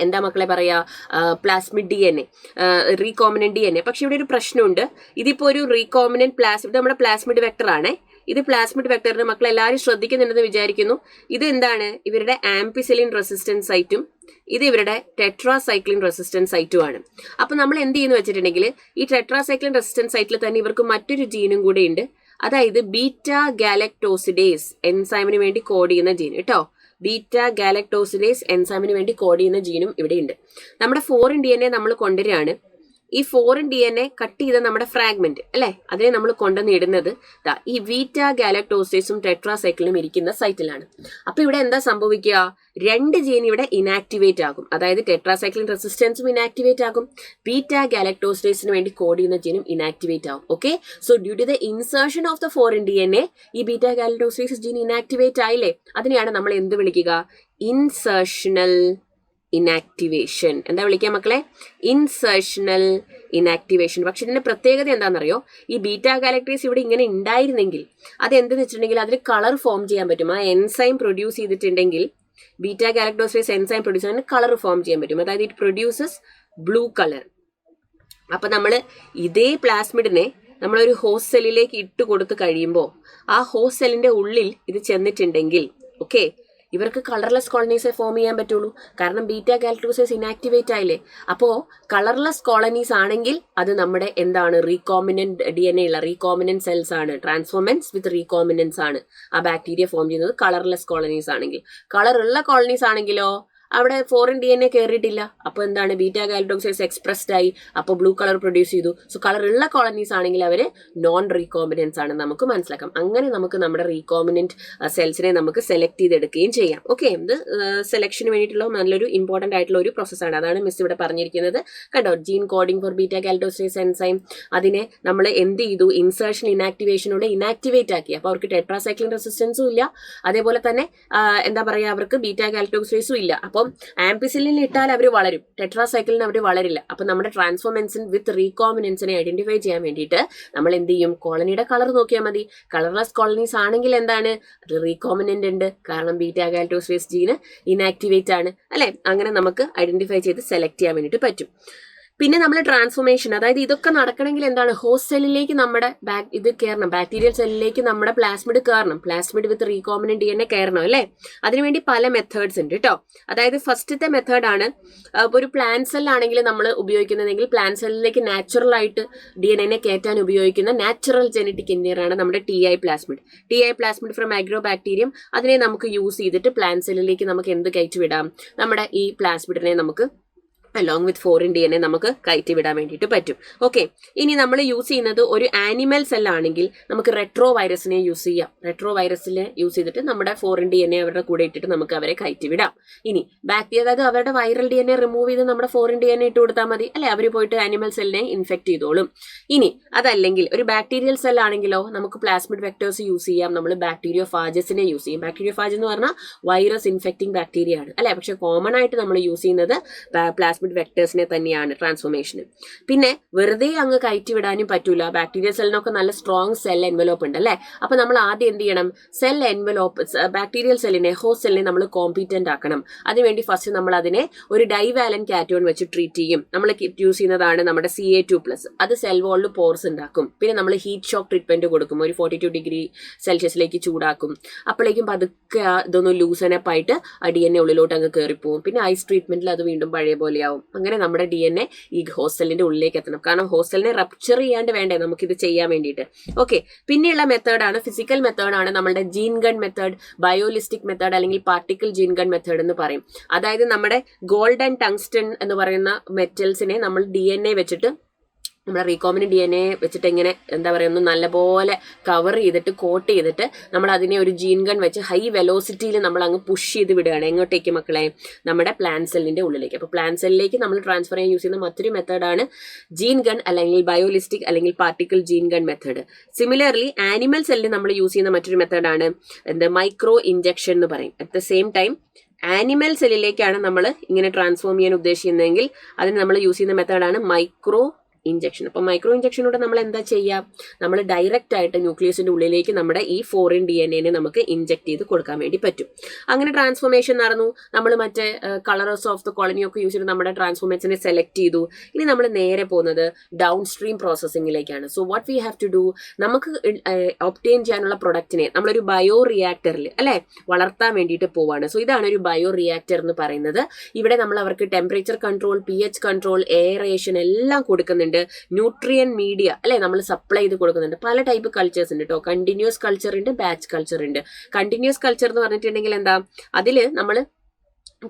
Speaker 1: എന്താ മക്കളെ പറയാ പ്ലാസ്മിഡ് DNA, റീകോമിനന്റ് DNA. പക്ഷെ ഇവിടെ ഒരു പ്രശ്നമുണ്ട്. ഇതിപ്പോ ഒരു റീകോമിനന്റ് പ്ലാസ്മിഡ് നമ്മുടെ പ്ലാസ്മിഡ് വെക്ടർ ആണ്. ഇത് പ്ലാസ്മിഡ് വെക്ടറിന് മക്കളെ എല്ലാവരും ശ്രദ്ധിക്കുന്നുണ്ടെന്ന് വിചാരിക്കുന്നു. ഇത് എന്താണ്? ഇവരുടെ ആംപിസിലിൻ റെസിസ്റ്റൻസ് സൈറ്റും ഇത് ഇവരുടെ ടെട്രാസൈക്ലിൻ റെസിസ്റ്റൻസ് സൈറ്റും ആണ്. അപ്പൊ നമ്മൾ എന്ത് ചെയ്യുന്നു വെച്ചിട്ടുണ്ടെങ്കിൽ ഈ ടെട്രാസൈക്ലിൻ റെസിസ്റ്റൻസ് സൈറ്റിൽ തന്നെ ഇവർക്ക് മറ്റൊരു ജീനും കൂടെ ഉണ്ട്. അതായത് ബീറ്റാ ഗാലക്ടോസിഡേസ് എൻസൈമിന് വേണ്ടി കോഡ് ചെയ്യുന്ന ജീൻ കേട്ടോ. ബീറ്റാ ഗാലക്ടോസിഡേസ് എൻസൈമിന് വേണ്ടി കോഡ് ചെയ്യുന്ന ജീനും ഇവിടെ ഉണ്ട്. നമ്മുടെ ഫോറിൻ DNA നമ്മൾ കൊണ്ടുവരികയാണ്. ഈ ഫോറിൻ DNA കട്ട് ചെയ്ത നമ്മുടെ ഫ്രാഗ്മെന്റ് അല്ലെ, അതിനെ നമ്മൾ കൊണ്ടുവന്ന് ഇടുന്നത് ഈ ബീറ്റാ ഗാലക്ടോസിസും ടെട്രാസൈക്കിളും ഇരിക്കുന്ന സൈറ്റിലാണ്. അപ്പൊ ഇവിടെ എന്താ സംഭവിക്കുക? 2 ജീൻ ഇവിടെ ഇനാക്ടിവേറ്റ് ആകും. അതായത് ടെട്രാസൈക്ലിൻ റെസിസ്റ്റൻസും ഇനാക്ടിവേറ്റ് ആകും, ബീറ്റാ ഗാലക്ടോസിഡേസിന് വേണ്ടി കോഡ് ചെയ്യുന്ന ജീനും ഇനാക്ടിവേറ്റ് ആകും. Okay, so due to the insertion of the foreign DNA ഈ ബീറ്റാ ഗാലക്ടോസിഡേസ് ജീൻ ഇനാക്ടിവേറ്റ് ആയില്ലേ. അതിനെയാണ് നമ്മൾ എന്ത് വിളിക്കുക? Insertional inactivation. എന്താ വിളിക്കുക മക്കളെ? Insertional inactivation. പക്ഷെ ഇതിന്റെ പ്രത്യേകത എന്താണെന്നറിയോ? ഈ ബീറ്റാ ഗാലക്ടീസ് ഇവിടെ ഇങ്ങനെ ഉണ്ടായിരുന്നെങ്കിൽ അതെന്തെന്ന് വെച്ചിട്ടുണ്ടെങ്കിൽ അതിന് കളർ ഫോം ചെയ്യാൻ പറ്റും. ആ എൻസൈം പ്രൊഡ്യൂസ് ചെയ്തിട്ടുണ്ടെങ്കിൽ ബീറ്റാ ഗാലക്ടോസിഡേസ് എൻസൈം പ്രൊഡ്യൂസ് ചെയ്യാൻ കളർ ഫോം ചെയ്യാൻ പറ്റും. അതായത് ഇറ്റ് പ്രൊഡ്യൂസസ് ബ്ലൂ കളർ. അപ്പൊ നമ്മൾ ഇതേ പ്ലാസ്മിഡിനെ നമ്മളൊരു ഹോസ്റ്റ് സെല്ലിലേക്ക് ഇട്ട് കൊടുത്ത് കഴിയുമ്പോൾ ആ ഹോസ്റ്റ് സെല്ലിന്റെ ഉള്ളിൽ ഇത് ചെന്നിട്ടുണ്ടെങ്കിൽ ഓക്കെ ഇവർക്ക് കളർലെസ് കോളനീസേ ഫോം ചെയ്യാൻ പറ്റുള്ളൂ. കാരണം ബീറ്റാ ഗാലക്ടോസിസ് ഇനാക്ടിവേറ്റ് ആയില്ലേ. അപ്പോൾ കളർലെസ് കോളനീസ് ആണെങ്കിൽ അത് നമ്മുടെ എന്താണ്? റീകോമിനന്റ് DNA ഉള്ള റീകോമിനന്റ് സെൽസ് ആണ്. ട്രാൻസ്ഫോർമെന്റ്സ് വിത്ത് റീകോമിനൻസ് ആണ് ആ ബാക്ടീരിയ ഫോം ചെയ്യുന്നത് കളർലെസ് കോളനീസ് ആണെങ്കിൽ. കളറുള്ള കോളനീസ് ആണെങ്കിലോ അവിടെ ഫോറിൻ DNA കയറിയിട്ടില്ല. അപ്പോൾ എന്താണ്? ബീറ്റാ ഗാലക്ടോസിസ് എക്സ്പ്രസ്ഡ് ആയി, അപ്പോൾ ബ്ലൂ കളർ പ്രൊഡ്യൂസ് ചെയ്തു. സോ കളർ ഉള്ള കോളനീസ് ആണെങ്കിൽ അവർ നോൺ റീകോമിനൻസ് ആണ് നമുക്ക് മനസ്സിലാക്കാം. അങ്ങനെ നമുക്ക് നമ്മുടെ റീകോമിനന്റ് സെൽസിനെ നമുക്ക് സെലക്ട് ചെയ്തെടുക്കുകയും ചെയ്യാം. ഓക്കെ, ഇത് സെലക്ഷന് വേണ്ടിയിട്ടുള്ള നല്ലൊരു ഇമ്പോർട്ടന്റ് ആയിട്ടുള്ള ഒരു പ്രോസസ്സാണ്. അതാണ് മിസ് ഇവിടെ പറഞ്ഞിരിക്കുന്നത്. കണ്ടോ, gene coding for beta galactosidase enzyme. അതിനെ നമ്മൾ എന്ത് ചെയ്തു? ഇൻസേർഷൻ ഇനാക്ടിവേഷനോടെ ഇനാക്ടിവേറ്റ് ആക്കി. അപ്പോൾ അവർക്ക് ടെട്രാസൈക്ലിൻ റെസിസ്റ്റൻസും ഇല്ല, അതേപോലെ തന്നെ എന്താ പറയുക, അവർക്ക് ബീറ്റാ ഗാലക്ടോസിസും ഇല്ല. അപ്പം ആംപിസിലിൻ ഇട്ടാൽ അവർ വളരും, ടെട്രാസൈക്കിളിന് അവർ വളരില്ല. അപ്പം നമ്മുടെ ട്രാൻസ്ഫോർമെൻസിൻ വിത്ത് റീകോമിനൻസിനെ ഐഡന്റിഫൈ ചെയ്യാൻ വേണ്ടിയിട്ട് നമ്മൾ എന്ത് ചെയ്യും? കോളനിയുടെ കളർ നോക്കിയാൽ മതി. കളർലെസ് കോളനീസ് ആണെങ്കിൽ എന്താണ്? അത് റീകോമിനന്റ് ഉണ്ട്, കാരണം ബീറ്റാ ഗാലക്ടോസിസ് ജീന് ഇനാക്ടിവേറ്റ് ആണ് അല്ലെ. അങ്ങനെ നമുക്ക് ഐഡന്റിഫൈ ചെയ്ത് സെലക്ട് ചെയ്യാൻ വേണ്ടിയിട്ട് പറ്റും. പിന്നെ നമ്മൾ ട്രാൻസ്ഫോർമേഷൻ, അതായത് ഇതൊക്കെ നടക്കണമെങ്കിൽ എന്താണ്? ഹോസ്റ്റ് സെല്ലിലേക്ക് നമ്മുടെ ഇത് കയറണം, ബാക്ടീരിയൽ സെല്ലിലേക്ക് നമ്മുടെ പ്ലാസ്മിഡ് കയറണം. പ്ലാസ്മിഡ് വിത്ത് റീകോമിനന്റ് DNA കയറണം അല്ലേ. അതിനുവേണ്ടി പല മെത്തേഡ്സ് ഉണ്ട് കേട്ടോ. അതായത് ഫസ്റ്റത്തെ മെത്തേഡാണ് ഒരു പ്ലാന്റ് സെല്ലാണെങ്കിൽ നമ്മൾ ഉപയോഗിക്കുന്നതെങ്കിൽ പ്ലാന്റ് സെല്ലിലേക്ക് നാച്ചുറൽ ആയിട്ട് DNA കയറ്റാൻ ഉപയോഗിക്കുന്ന നാച്ചുറൽ ജെനറ്റിക് എഞ്ചിനീയർ ആണ് നമ്മുടെ TI plasmid. TI plasmid from micro bacterium. അതിനെ നമുക്ക് യൂസ് ചെയ്തിട്ട് പ്ലാന്റ് സെല്ലിലേക്ക് നമുക്ക് എന്ത് കയറ്റി വിടാം? നമ്മുടെ ഈ പ്ലാസ്മിഡിനെ നമുക്ക് അലോങ് വിത്ത് ഫോറിൻ DNA നമുക്ക് കയറ്റി വിടാൻ വേണ്ടിയിട്ട് പറ്റും. ഓക്കെ, ഇനി നമ്മൾ യൂസ് ചെയ്യുന്നത് ഒരു ആനിമൽ സെല്ലാണെങ്കിൽ നമുക്ക് റെട്രോ വൈറസിനെ യൂസ് ചെയ്യാം. റെട്രോ വൈറസിനെ യൂസ് ചെയ്തിട്ട് നമ്മുടെ ഫോറിൻ DNA അവരുടെ കൂടെ ഇട്ടിട്ട് നമുക്ക് അവരെ കയറ്റി വിടാം. ഇനി ബാക്ടീരിയ, അതായത് അവരുടെ വൈറൽ DNA റിമൂവ് ചെയ്ത് നമ്മുടെ ഫോറിൻ DNA ഇട്ട് കൊടുത്താൽ മതി അല്ലെ. അവർ പോയിട്ട് ആനിമൽ സെല്ലിനെ ഇൻഫെക്ട് ചെയ്തോളും. ഇനി അതല്ലെങ്കിൽ ഒരു ബാക്ടീരിയൽ സെൽ ആണെങ്കിലോ നമുക്ക് പ്ലാസ്മിഡ് വെക്ടേഴ്സ് യൂസ് ചെയ്യാം. നമ്മൾ ബാക്ടീരിയോഫാജസിനെ യൂസ് ചെയ്യും. ബാക്ടീരിയോഫാജ് എന്ന് പറഞ്ഞാൽ വൈറസ് ഇൻഫെക്റ്റിംഗ് ബാക്ടീരിയ ആണ് അല്ലെ. പക്ഷെ കോമൺ ആയിട്ട് നമ്മൾ യൂസ് ചെയ്യുന്നത് പ്ലാസ്മിഡ് വെക്ടേഴ്സിനെ തന്നെയാണ് ട്രാൻസ്ഫോർമേഷന്. പിന്നെ വെറുതെ അങ്ങ് കയറ്റി വിടാനും പറ്റൂല. ബാക്ടീരിയൽ സെല്ലിനൊക്കെ നല്ല സ്ട്രോങ് സെൽ എൻവലോപ്പ് ഉണ്ട് അല്ലേ. അപ്പൊ നമ്മൾ ആദ്യം എന്ത് ചെയ്യണം, സെൽ എൻവലോപ്പ് ബാക്ടീരിയൽ സെല്ലിനെ ഹോസ്റ്റ് സെല്ലിനെ നമ്മൾ കോമ്പീറ്റന്റ് ആക്കണം. അതിനുവേണ്ടി ഫസ്റ്റ് നമ്മൾ അതിനെ ഒരു ഡൈവാലൻ കാറ്റോൺ വെച്ച് ട്രീറ്റ് ചെയ്യും. നമ്മൾ യൂസ് ചെയ്യുന്നതാണ് നമ്മുടെ Ca2+. അത് സെൽ വോളിൽ പോർസ് ഉണ്ടാക്കും. പിന്നെ നമ്മൾ ഹീറ്റ് ഷോക്ക് ട്രീറ്റ്മെന്റ് കൊടുക്കും, ഒരു 42 ഡിഗ്രി സെൽഷ്യസിലേക്ക് ചൂടാക്കും. അപ്പോഴേക്കും പതുക്കെ ഇതൊന്ന് ലൂസനപ്പ് ആയിട്ട് ആ DNA ഉള്ളിലോട്ട് അങ്ങ് കയറിപ്പോവും. പിന്നെ ഐസ് ട്രീറ്റ്മെന്റിൽ അത് വീണ്ടും പഴയ പോലെയാവും. അങ്ങനെ നമ്മുടെ DNA ഈ ഹോസ്റ്റലിന്റെ ഉള്ളിലേക്ക് എത്തണം. കാരണം ഹോസ്റ്റലിനെ റപ്ചർ ചെയ്യാണ്ട് വേണ്ടേ നമുക്കിത് ചെയ്യാൻ വേണ്ടിയിട്ട്. ഓക്കെ, പിന്നെയുള്ള മെത്തേഡാണ് ഫിസിക്കൽ മെത്തേഡാണ് നമ്മുടെ ജീൻ ഗൺ മെത്തേഡ്, ബയോലിസ്റ്റിക് മെത്തേഡ് അല്ലെങ്കിൽ പാർട്ടിക്കിൾ ജീൻ ഗൺ മെത്തേഡ് എന്ന് പറയും. അതായത് നമ്മുടെ ഗോൾഡ് ആൻഡ് ടങ്സ്റ്റൺ എന്ന് പറയുന്ന മെറ്റൽസിനെ നമ്മൾ DNA വെച്ചിട്ട്, നമ്മുടെ റീകോമിനന്റ് DNA വെച്ചിട്ട് ഇങ്ങനെ എന്താ പറയുക, ഒന്ന് നല്ലപോലെ കവർ ചെയ്തിട്ട് കോട്ട് ചെയ്തിട്ട് നമ്മൾ അതിനെ ഒരു ജീൻ ഗൺ വെച്ച് ഹൈ വെലോസിറ്റിയിൽ നമ്മൾ അങ്ങ് പുഷ് ചെയ്ത് വിടുകയാണ്. എങ്ങോട്ടേക്ക് മക്കളെ? നമ്മുടെ പ്ലാന്റ് സെല്ലിന്റെ ഉള്ളിലേക്ക്. അപ്പോൾ പ്ലാന്റ് സെല്ലിലേക്ക് നമ്മൾ ട്രാൻസ്ഫർ ചെയ്യാൻ യൂസ് ചെയ്യുന്ന മറ്റൊരു മെത്തേഡാണ് ജീൻ ഗൺ അല്ലെങ്കിൽ ബയോലിസ്റ്റിക് അല്ലെങ്കിൽ particle gene gun method. Similarly animal സെല്ലിൽ നമ്മൾ യൂസ് ചെയ്യുന്ന മറ്റൊരു മെത്തേഡാണ് മൈക്രോ ഇഞ്ചക്ഷൻ എന്ന് പറയും. At the same time animal സെല്ലിലേക്കാണ് നമ്മൾ ഇങ്ങനെ ട്രാൻസ്ഫോം ചെയ്യാൻ ഉദ്ദേശിക്കുന്നതെങ്കിൽ അതിന് നമ്മൾ യൂസ് ചെയ്യുന്ന മെത്തേഡാണ് മൈക്രോ ഇഞ്ചക്ഷൻ. അപ്പോൾ മൈക്രോ ഇഞ്ചക്ഷനോടെ നമ്മൾ എന്താ ചെയ്യുക, നമ്മൾ ഡയറക്റ്റ് ആയിട്ട് ന്യൂക്ലിയസിന്റെ ഉള്ളിലേക്ക് നമ്മുടെ ഈ ഫോറിൻ DNA നമുക്ക് ഇഞ്ചക്ട് ചെയ്ത് കൊടുക്കാൻ വേണ്ടി പറ്റും. അങ്ങനെ ട്രാൻസ്ഫോർമേഷൻ നടന്നു. നമ്മൾ മറ്റേ കളേഴ്സ് ഓഫ് ദ കോളനി ഒക്കെ യൂസ് ചെയ്ത് നമ്മുടെ ട്രാൻസ്ഫോർമേഷനെ സെലക്ട് ചെയ്തു. ഇനി നമ്മൾ നേരെ പോകുന്നത് ഡൗൺ സ്ട്രീം പ്രോസസ്സിങ്ങിലേക്കാണ്. So what we have to do, നമുക്ക് ഒബ്റ്റെയിൻ ചെയ്യാനുള്ള പ്രൊഡക്റ്റിനെ നമ്മളൊരു ബയോ റിയാക്ടറിൽ അല്ലെ വളർത്താൻ വേണ്ടിയിട്ട് പോവാണ്. സോ ഇതാണ് ഒരു ബയോ റിയാക്ടർ എന്ന് പറയുന്നത്. ഇവിടെ നമ്മൾ അവർക്ക് temperature control, pH control, aeration എല്ലാം കൊടുക്കുന്നുണ്ട്. ന്യൂട്രിയൻ മീഡിയ അല്ലെ നമ്മൾ സപ്ലൈ ചെയ്ത് കൊടുക്കുന്നുണ്ട്. പല ടൈപ്പ് കൾച്ചേഴ്സ് ഉണ്ട് കേട്ടോ. കണ്ടിന്യൂസ് കൾച്ചർ ഉണ്ട്, ബാച്ച് കൾച്ചർ ഉണ്ട്. കണ്ടിന്യൂസ് കൾച്ചർ എന്ന് പറഞ്ഞിട്ടുണ്ടെങ്കിൽ എന്താ, അതിൽ നമ്മൾ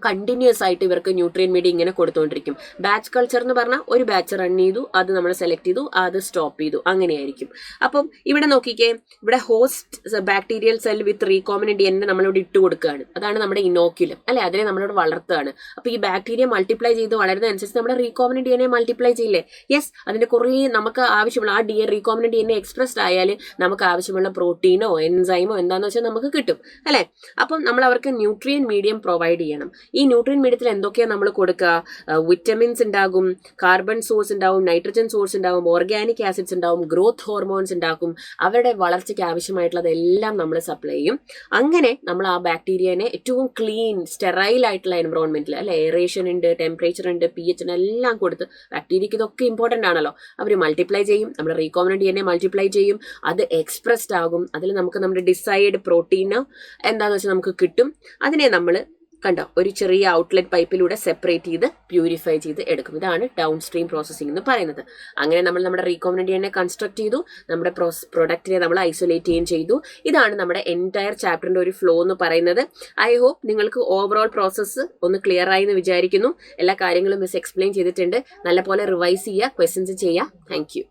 Speaker 1: കണ്ടിന്യൂസ് ആയിട്ട് ഇവർക്ക് ന്യൂട്രിയൻ മീഡിയ ഇങ്ങനെ കൊടുത്തുകൊണ്ടിരിക്കും. ബാച്ച് കൾച്ചർ എന്ന് പറഞ്ഞാൽ ഒരു ബാച്ച് റൺ ചെയ്തു, അത് നമ്മൾ സെലക്ട് ചെയ്തു, അത് സ്റ്റോപ്പ് ചെയ്തു, അങ്ങനെയായിരിക്കും. അപ്പം ഇവിടെ നോക്കിക്കേ, ഇവിടെ host bacterial cell with recombinant DNA നമ്മളിവിടെ ഇട്ട് കൊടുക്കുകയാണ്. അതാണ് നമ്മുടെ ഇനോക്യുലം അല്ലെ, അതിനെ നമ്മളിവിടെ വളർത്തുകയാണ്. അപ്പൊ ഈ ബാക്ടീരിയ മൾട്ടിപ്ലൈ ചെയ്ത് വളരുന്നതനുസരിച്ച് നമ്മുടെ റീകോമിനന്റ് DNA മൾട്ടിപ്ലൈ ചെയ്യില്ലേ? യെസ്, അതിന്റെ കുറേ നമുക്ക് ആവശ്യമുള്ള ആ റീകോമിനന്റ് DNA എക്സ്പ്രസ്ഡ് ആയാൽ നമുക്ക് ആവശ്യമുള്ള പ്രോട്ടീനോ എൻസൈമോ എന്താന്ന് വെച്ചാൽ നമുക്ക് കിട്ടും അല്ലെ. അപ്പം നമ്മൾ അവർക്ക് ന്യൂട്രിയൻ മീഡിയം പ്രൊവൈഡ് ചെയ്യണം. ഈ ന്യൂട്രിയൻ മീഡിയത്തിൽ എന്തൊക്കെയാണ് നമ്മൾ കൊടുക്കുക? വിറ്റമിൻസ് ഉണ്ടാകും, കാർബൺ സോഴ്സ് ഉണ്ടാവും, നൈട്രജൻ സോഴ്സ് ഉണ്ടാവും, ഓർഗാനിക് ആസിഡ്സ് ഉണ്ടാവും, ഗ്രോത്ത് ഹോർമോൺസ് ഉണ്ടാക്കും. അവരുടെ വളർച്ചയ്ക്ക് ആവശ്യമായിട്ടുള്ളതെല്ലാം നമ്മൾ സപ്ലൈ ചെയ്യും. അങ്ങനെ നമ്മൾ ആ ബാക്ടീരിയനെ ഏറ്റവും ക്ലീൻ സ്റ്റെറൈൽ ആയിട്ടുള്ള എൻവറോൺമെന്റിൽ അല്ലെ, എയറേഷൻ ഉണ്ട്, ടെമ്പറേച്ചർ ഉണ്ട്, pH എല്ലാം കൊടുത്ത്, ബാക്ടീരിയക്ക് ഇതൊക്കെ ഇമ്പോർട്ടന്റ് ആണല്ലോ, അവർ മൾട്ടിപ്ലൈ ചെയ്യും. നമ്മുടെ റീകോമിനന്റ് DNA മൾട്ടിപ്ലൈ ചെയ്യും, അത് എക്സ്പ്രസ്ഡ് ആകും. അതിൽ നമുക്ക് നമ്മുടെ ഡിസൈഡ് പ്രോട്ടീനോ എന്താന്ന് വെച്ചാൽ നമുക്ക് കിട്ടും. അതിനെ നമ്മൾ കണ്ടോ ഒരു ചെറിയ ഔട്ട്ലെറ്റ് പൈപ്പിലൂടെ സെപ്പറേറ്റ് ചെയ്ത് പ്യൂരിഫൈ ചെയ്ത് എടുക്കും. ഇതാണ് ഡൗൺ സ്ട്രീം പ്രോസസ്സിംഗ് എന്ന് പറയുന്നത്. അങ്ങനെ നമ്മൾ നമ്മുടെ റീകോമിനന്റ് DNA കൺസ്ട്രക്ട് ചെയ്തു, നമ്മുടെ പ്രൊഡക്റ്റിനെ നമ്മൾ ഐസൊലേറ്റ് ചെയ്യുകയും ചെയ്തു. ഇതാണ് നമ്മുടെ എൻറ്റയർ ചാപ്റ്ററിന്റെ ഒരു ഫ്ലോ എന്ന് പറയുന്നത്. ഐ ഹോപ്പ് നിങ്ങൾക്ക് ഓവറോൾ പ്രോസസ്സ് ഒന്ന് ക്ലിയർ ആയി എന്ന് വിചാരിക്കുന്നു. എല്ലാ കാര്യങ്ങളും മിസ് എക്സ്പ്ലെയിൻ ചെയ്തിട്ടുണ്ട്. നല്ലപോലെ റിവൈസ് ചെയ്യുക, ക്വസ്റ്റ്യൻസ് ചെയ്യുക. Thank you.